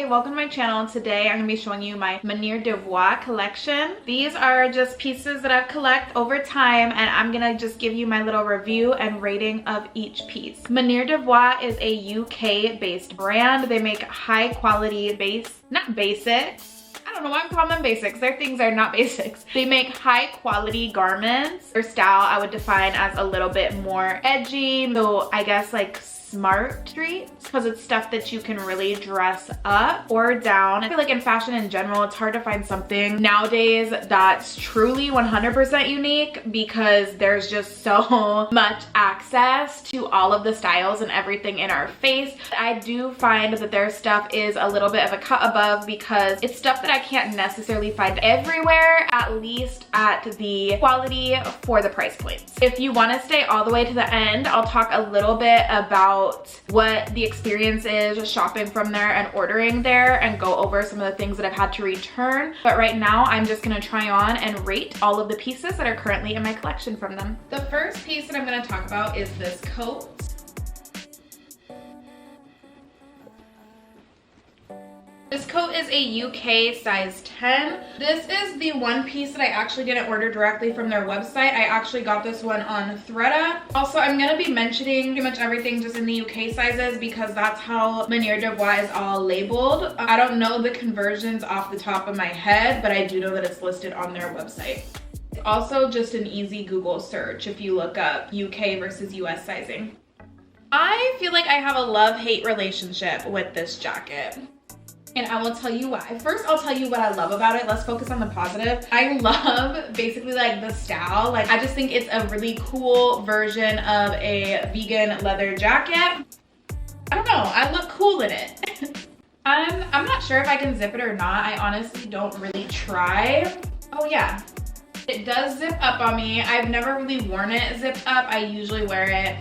welcome to my channel. Today I'm going to be showing you my Maniere De Voir collection. These are just pieces that I've collected over time, and I'm going to just give you my little review and rating of each piece. Maniere De Voir is a UK based brand. They make high quality not basics. I don't know why I'm calling them basics. Their things are not basics. They make high quality garments. Their style I would define as a little bit more edgy. So I guess like smart streets, because it's stuff that you can really dress up or down. I feel like in fashion in general, it's hard to find something nowadays that's truly 100% unique because there's just so much access to all of the styles and everything in our face. I do find that their stuff is a little bit of a cut above because it's stuff that I can't necessarily find everywhere, at least at the quality for the price points. If you want to stay all the way to the end, I'll talk a little bit about what the experience is shopping from there and ordering there and go over some of the things that I've had to return. But right now I'm just gonna try on and rate all of the pieces that are currently in my collection from them. The first piece that I'm gonna talk about is this coat. This coat is a UK size 10. This is the one piece that I actually didn't order directly from their website. I actually got this one on Threada. Also, I'm gonna be mentioning pretty much everything just in the UK sizes because that's how Maniere De Voir is all labeled. I don't know the conversions off the top of my head, but I do know that it's listed on their website. It's also just an easy Google search if you look up UK versus US sizing. I feel like I have a love-hate relationship with this jacket. And I will tell you why. First, I'll tell you what I love about it. Let's focus on the positive. I love basically like the style. Like I just think it's a really cool version of a vegan leather jacket. I don't know, I look cool in it. I'm not sure if I can zip it or not. I honestly don't really try. Oh yeah, it does zip up on me. I've never really worn it zipped up. I usually wear it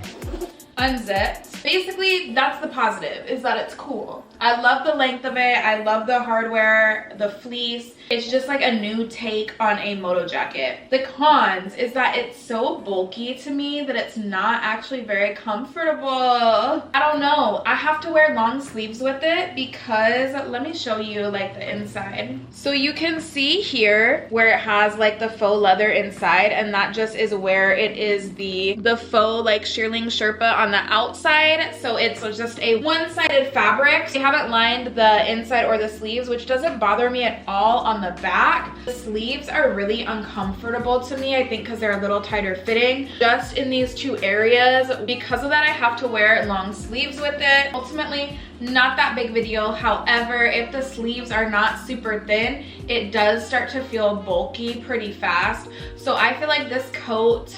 unzipped. Basically, that's the positive, is that it's cool. I love the length of it. I love the hardware, the fleece. It's just like a new take on a moto jacket. The cons is that it's so bulky to me that it's not actually very comfortable. I don't know. I have to wear long sleeves with it because let me show you like the inside. So you can see here where it has like the faux leather inside, and that just is where it is the faux like shearling Sherpa on the outside. So it's just a one-sided fabric. They haven't lined the inside or the sleeves, which doesn't bother me at all on the back. The sleeves are really uncomfortable to me, I think because they're a little tighter fitting just in these two areas. Because of that, I have to wear long sleeves with it. Ultimately, not that big of a deal. However, if the sleeves are not super thin, it does start to feel bulky pretty fast. So I feel like this coat,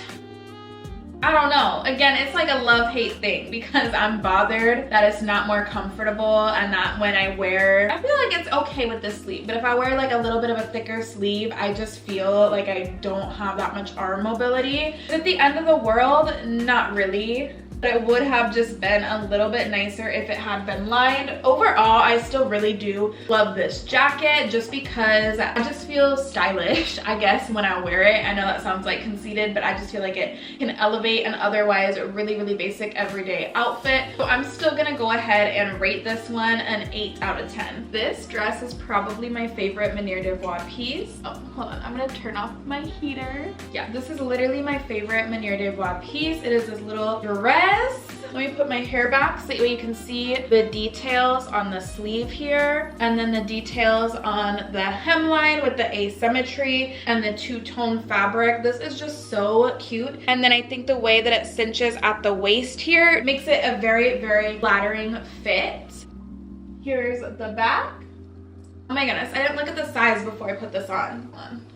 I don't know. Again, it's like a love-hate thing because I'm bothered that it's not more comfortable and that when I wear, I feel like it's okay with this sleeve, but if I wear like a little bit of a thicker sleeve, I just feel like I don't have that much arm mobility. Is it the end of the world? Not really. But it would have just been a little bit nicer if it had been lined. Overall, I still really do love this jacket just because I just feel stylish, I guess, when I wear it. I know that sounds like conceited, but I just feel like it can elevate an otherwise really, really basic everyday outfit. So I'm still gonna go ahead and rate this one an 8 out of 10. This dress is probably my favorite Maniere De Voir piece. Oh, hold on, I'm gonna turn off my heater. Yeah, this is literally my favorite Maniere De Voir piece. It is this little dress. Let me put my hair back so that way you can see the details on the sleeve here, and then the details on the hemline with the asymmetry and the two-tone fabric. This is just so cute. And then I think the way that it cinches at the waist here makes it a very, very flattering fit. Here's the back. Oh my goodness, I didn't look at the size before I put this on. Hold on.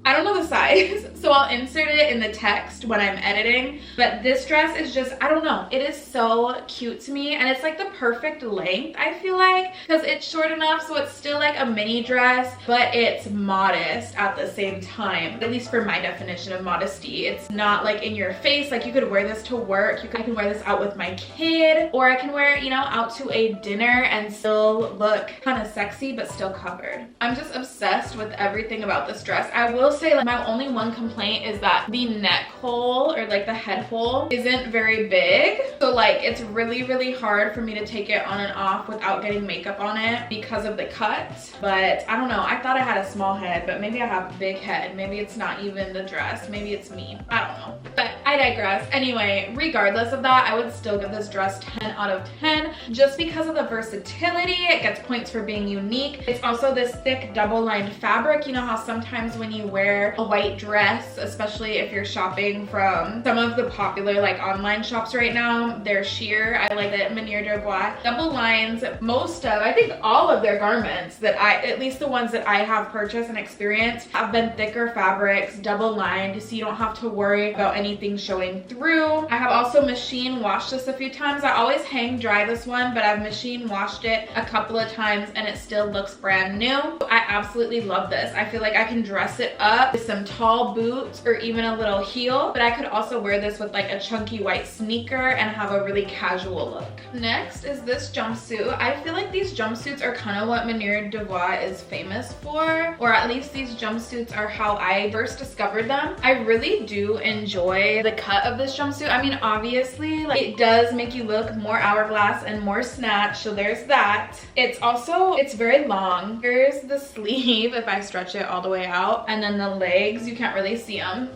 I don't know the size, so I'll insert it in the text when I'm editing, but this dress is just, I don't know, it is so cute to me, and it's like the perfect length, I feel like, because it's short enough so it's still like a mini dress, but it's modest at the same time, at least for my definition of modesty. It's not like in your face, like you could wear this to work, I can wear this out with my kid, or I can wear it, you know, out to a dinner and still look kind of sexy, but still covered. I'm just obsessed with everything about this dress. I will say, like, my only one complaint is that the neck hole or like the head hole isn't very big. So like it's really hard for me to take it on and off without getting makeup on it because of the cut. But I don't know, I thought I had a small head, but maybe I have a big head. Maybe it's not even the dress, maybe it's me. I don't know, but I digress. Anyway, regardless of that, I would still give this dress 10 out of 10 just because of the versatility. It gets points for being unique. It's also this thick double-lined fabric. You know how sometimes when you wear a white dress, especially if you're shopping from some of the popular like online shops right now, they're sheer. I like that Maniere De Voir double lines most of, I think all of their garments that at least the ones that I have purchased and experienced, have been thicker fabrics, double lined, so you don't have to worry about anything showing through. I have also machine washed this a few times. I always hang dry this one, but I've machine washed it a couple of times and it still looks brand new. I absolutely love this. I feel like I can dress it up with some tall boots or even a little heel, but I could also wear this with like a chunky white sneaker and have a really casual look. Next is this jumpsuit. I feel like these jumpsuits are kind of what Maniere De Voir is famous for, or at least these jumpsuits are how I first discovered them. I really do enjoy the cut of this jumpsuit. I mean, obviously, like, it does make you look more hourglass and more snatch, so there's that. It's very long. Here's the sleeve if I stretch it all the way out, and then the legs, you can't really see them.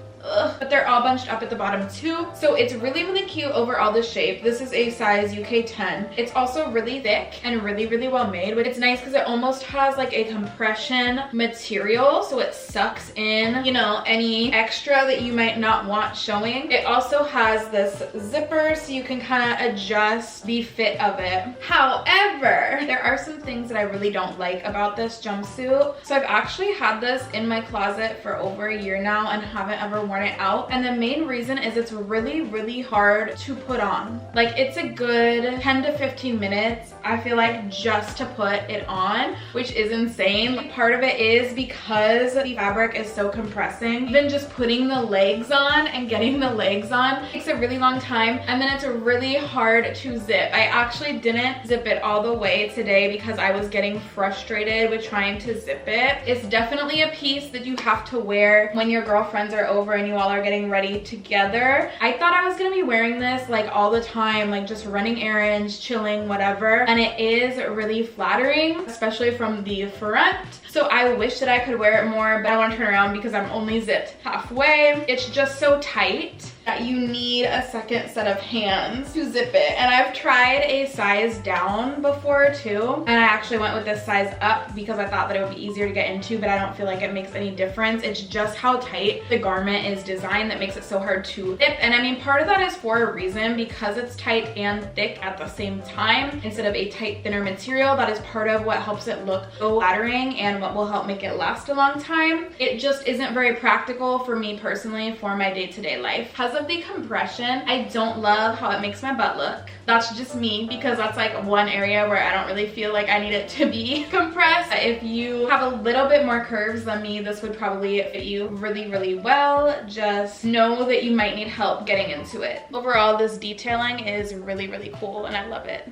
But they're all bunched up at the bottom too, so it's really cute overall. The shape, this is a size UK 10. It's also really thick and really well made, but it's nice because it almost has like a compression material, so it sucks in, you know, any extra that you might not want showing. It also has this zipper so you can kind of adjust the fit of it. However, there are some things that I really don't like about this jumpsuit. So I've actually had this in my closet for over a year now and haven't ever worn it out, and the main reason is it's really hard to put on. Like, it's a good 10 to 15 minutes, I feel like, just to put it on, which is insane. Part of it is because the fabric is so compressing. Even just putting the legs on and getting the legs on takes a really long time, and then it's really hard to zip. I actually didn't zip it all the way today because I was getting frustrated with trying to zip it. It's definitely a piece that you have to wear when your girlfriends are over and you all are getting ready together. I thought I was gonna be wearing this like all the time, like just running errands, chilling, whatever, and it is really flattering, especially from the front. So I wish that I could wear it more, but I want to turn around because I'm only zipped halfway. It's just so tight that you need a second set of hands to zip it. And I've tried a size down before too, and I actually went with this size up because I thought that it would be easier to get into, but I don't feel like it makes any difference. It's just how tight the garment is designed that makes it so hard to zip. And I mean, part of that is for a reason, because it's tight and thick at the same time instead of a tight, thinner material. That is part of what helps it look so flattering and what will help make it last a long time. It just isn't very practical for me personally for my day-to-day life. Because of the compression, I don't love how it makes my butt look. That's just me, because that's like one area where I don't really feel like I need it to be compressed. If you have a little bit more curves than me, this would probably fit you really well. Just know that you might need help getting into it. Overall, this detailing is really cool and I love it.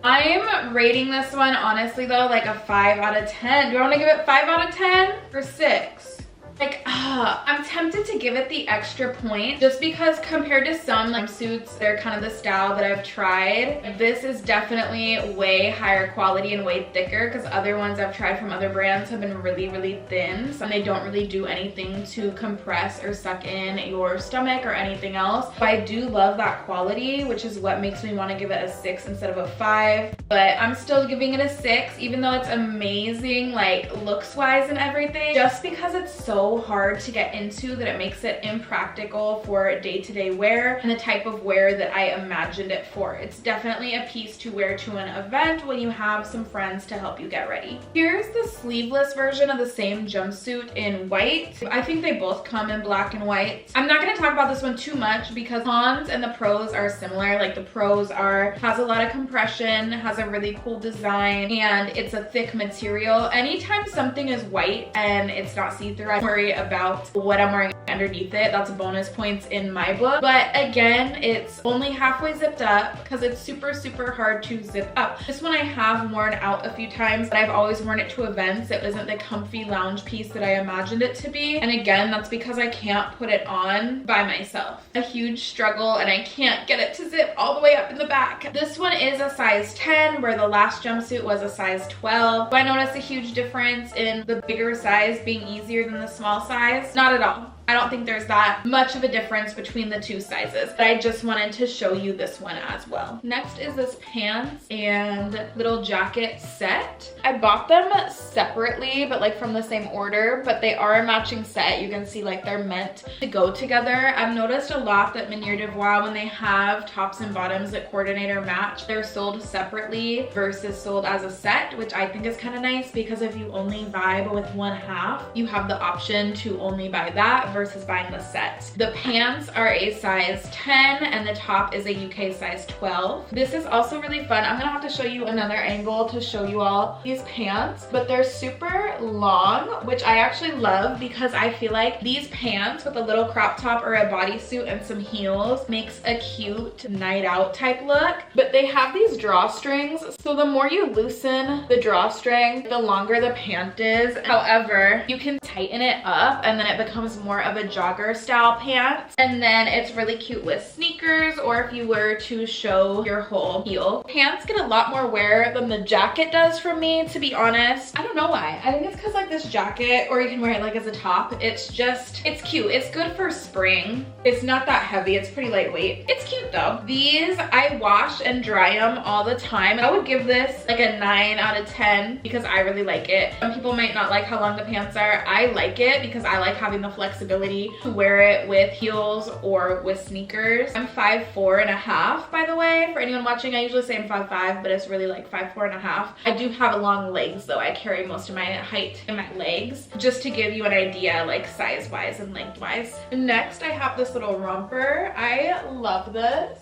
I'm rating this one, honestly though, like a 5 out of 10. Do I want to give it 5 out of 10 or 6? Like, I'm tempted to give it the extra point just because compared to some like suits, they're kind of the style that I've tried. This is definitely way higher quality and way thicker, because other ones I've tried from other brands have been really thin, so they don't really do anything to compress or suck in your stomach or anything else. But I do love that quality, which is what makes me want to give it a 6 instead of a 5. But I'm still giving it a 6, even though it's amazing, like looks wise and everything, just because it's so hard to get into that it makes it impractical for day-to-day wear and the type of wear that I imagined it for. It's definitely a piece to wear to an event when you have some friends to help you get ready. Here's the sleeveless version of the same jumpsuit in white. I think they both come in black and white. I'm not going to talk about this one too much because cons and the pros are similar. Like, the pros has a lot of compression, has a really cool design, and it's a thick material. Anytime something is white and it's not see-through, I'm worried worry about what I'm wearing underneath it. That's bonus points in my book. But again, it's only halfway zipped up because it's super, super hard to zip up. This one I have worn out a few times, but I've always worn it to events. It wasn't the comfy lounge piece that I imagined it to be. And again, that's because I can't put it on by myself. A huge struggle, and I can't get it to zip all the way up in the back. This one is a size 10, where the last jumpsuit was a size 12. Do I notice a huge difference in the bigger size being easier than the small size? Not at all. I don't think there's that much of a difference between the two sizes, but I just wanted to show you this one as well. Next is this pants and little jacket set. I bought them separately, but like from the same order, but they are a matching set. You can see like they're meant to go together. I've noticed a lot that Maniere De Voir, when they have tops and bottoms that coordinate or match, they're sold separately versus sold as a set, which I think is kind of nice, because if you only vibe with one half, you have the option to only buy that versus buying the set. The pants are a size 10 and the top is a UK size 12. This is also really fun. I'm gonna have to show you another angle to show you all these pants, but they're super long, which I actually love, because I feel like these pants with a little crop top or a bodysuit and some heels makes a cute night out type look. But they have these drawstrings, so the more you loosen the drawstring, the longer the pant is. However, you can tighten it up and then it becomes more of a jogger style pants, and then it's really cute with sneakers, or if you were to show your whole heel. Pants get a lot more wear than the jacket does for me, to be honest. I don't know why. I think it's because like this jacket, or you can wear it like as a top, it's cute. It's good for spring. It's not that heavy. It's pretty lightweight. It's cute though. These I wash and dry them all the time. I would give this like a 9 out of 10 because I really like it. Some people might not like how long the pants are. I like it because I like having the flexibility to wear it with heels or with sneakers. I'm 5'4.5", by the way. For anyone watching, I usually say I'm 5'5", but it's really like 5'4.5". I do have long legs though. I carry most of my height in my legs, just to give you an idea like size wise and length wise. Next, I have this little romper. I love this.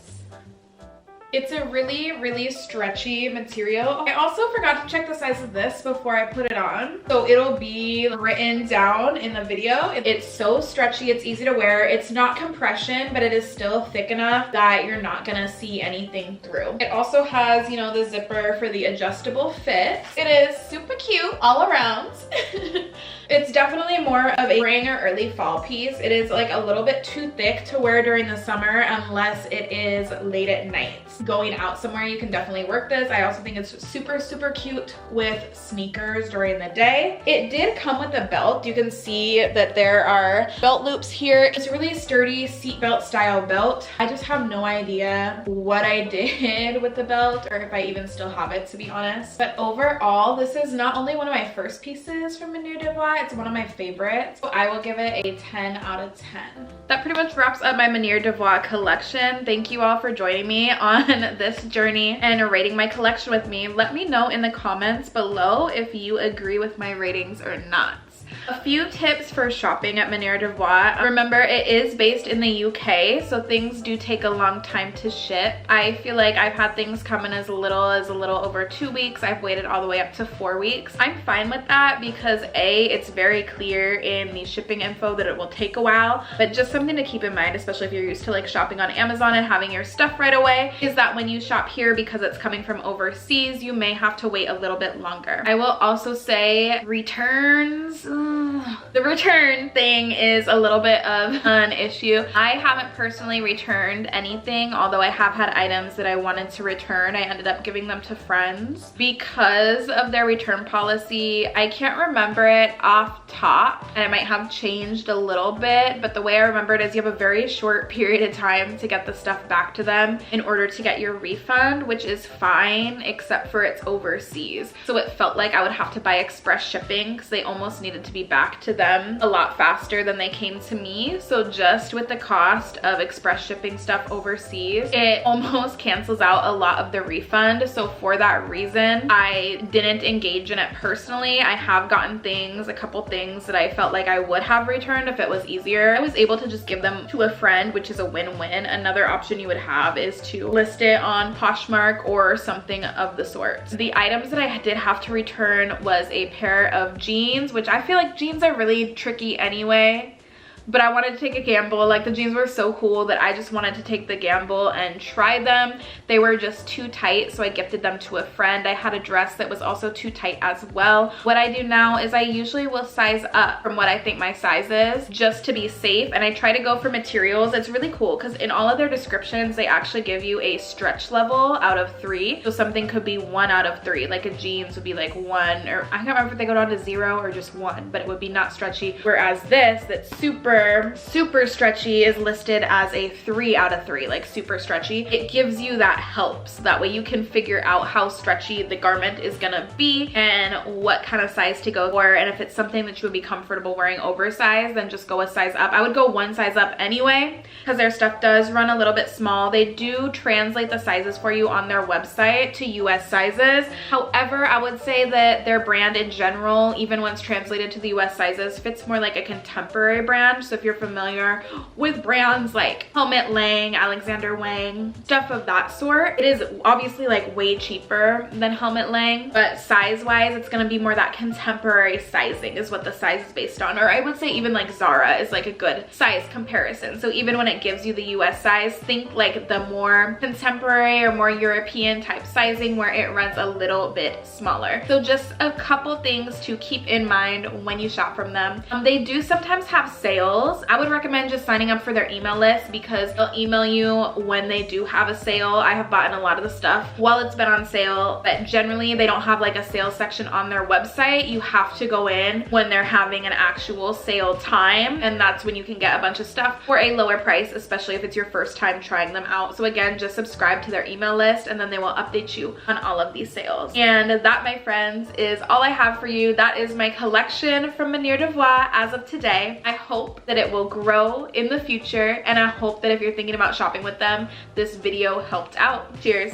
It's a really, really stretchy material. I also forgot to check the size of this before I put it on, so it'll be written down in the video. It's so stretchy, it's easy to wear. It's not compression, but it is still thick enough that you're not gonna see anything through. It also has, you know, the zipper for the adjustable fit. It is super cute all around. It's definitely more of a spring or early fall piece. It is like a little bit too thick to wear during the summer unless it is late at night. Going out somewhere, you can definitely work this. I also think it's super, super cute with sneakers during the day. It did come with a belt. You can see that there are belt loops here. It's a really sturdy seatbelt style belt. I just have no idea what I did with the belt, or if I even still have it, to be honest. But overall, this is not only one of my first pieces from Maniere De Voir, it's one of my favorites. So I will give it a 10 out of 10. That pretty much wraps up my Maniere De Voir collection. Thank you all for joining me on this journey and rating my collection with me. Let me know in the comments below if you agree with my ratings or not. A few tips for shopping at Maniere De Voir. Remember, it is based in the UK, so things do take a long time to ship. I feel like I've had things come in as little over 2 weeks. I've waited all the way up to 4 weeks. I'm fine with that because A, it's very clear in the shipping info that it will take a while, but just something to keep in mind, especially if you're used to like shopping on Amazon and having your stuff right away, is that when you shop here, because it's coming from overseas, you may have to wait a little bit longer. I will also say returns. The return thing is a little bit of an issue. I haven't personally returned anything, although I have had items that I wanted to return. I ended up giving them to friends because of their return policy. I can't remember it off top, and it might have changed a little bit, but the way I remember it is you have a very short period of time to get the stuff back to them in order to get your refund, which is fine, except for it's overseas. So it felt like I would have to buy express shipping because they almost needed to be back to them a lot faster than they came to me. So just with the cost of express shipping stuff overseas, it almost cancels out a lot of the refund. So for that reason, I didn't engage in it personally. I have gotten things, a couple things that I felt like I would have returned if it was easier. I was able to just give them to a friend, which is a win-win. Another option you would have is to list it on Poshmark or something of the sort. The items that I did have to return was a pair of jeans, which I feel like like jeans are really tricky anyway. But I wanted to take a gamble. Like, the jeans were so cool that I just wanted to take the gamble and try them. They were just too tight, so I gifted them to a friend. I had a dress that was also too tight as well. What I do now is I usually will size up from what I think my size is, just to be safe, and I try to go for materials. It's really cool because in all of their descriptions, they actually give you a stretch level out of 3. So something could be 1 out of 3. Like a jeans would be like 1, or I can't remember if they go down to 0 or just 1, but it would be not stretchy. Whereas this, that's super stretchy, is listed as a 3 out of 3, like super stretchy. It gives you that help, so that way you can figure out how stretchy the garment is gonna be and what kind of size to go for. And if it's something that you would be comfortable wearing oversized, then just go a size up. I would go 1 size up anyway, because their stuff does run a little bit small. They do translate the sizes for you on their website to US sizes. However, I would say that their brand in general, even when it's translated to the US sizes, fits more like a contemporary brand. So if you're familiar with brands like Helmut Lang, Alexander Wang, stuff of that sort, it is obviously like way cheaper than Helmut Lang, but size wise it's gonna be more that contemporary sizing is what the size is based on. Or I would say even like Zara is like a good size comparison. So even when it gives you the US size, think like the more contemporary or more European type sizing where it runs a little bit smaller. So just a couple things to keep in mind when you shop from them. They do sometimes have sales. I would recommend just signing up for their email list because they'll email you when they do have a sale. I have bought in a lot of the stuff while it's been on sale, but generally they don't have like a sales section on their website. You have to go in when they're having an actual sale time, and that's when you can get a bunch of stuff for a lower price, especially if it's your first time trying them out. So again, just subscribe to their email list and then they will update you on all of these sales. And that, my friends, is all I have for you. That is my collection from Maniere De Voir as of today. I hope that it will grow in the future, and I hope that if you're thinking about shopping with them, this video helped out. Cheers.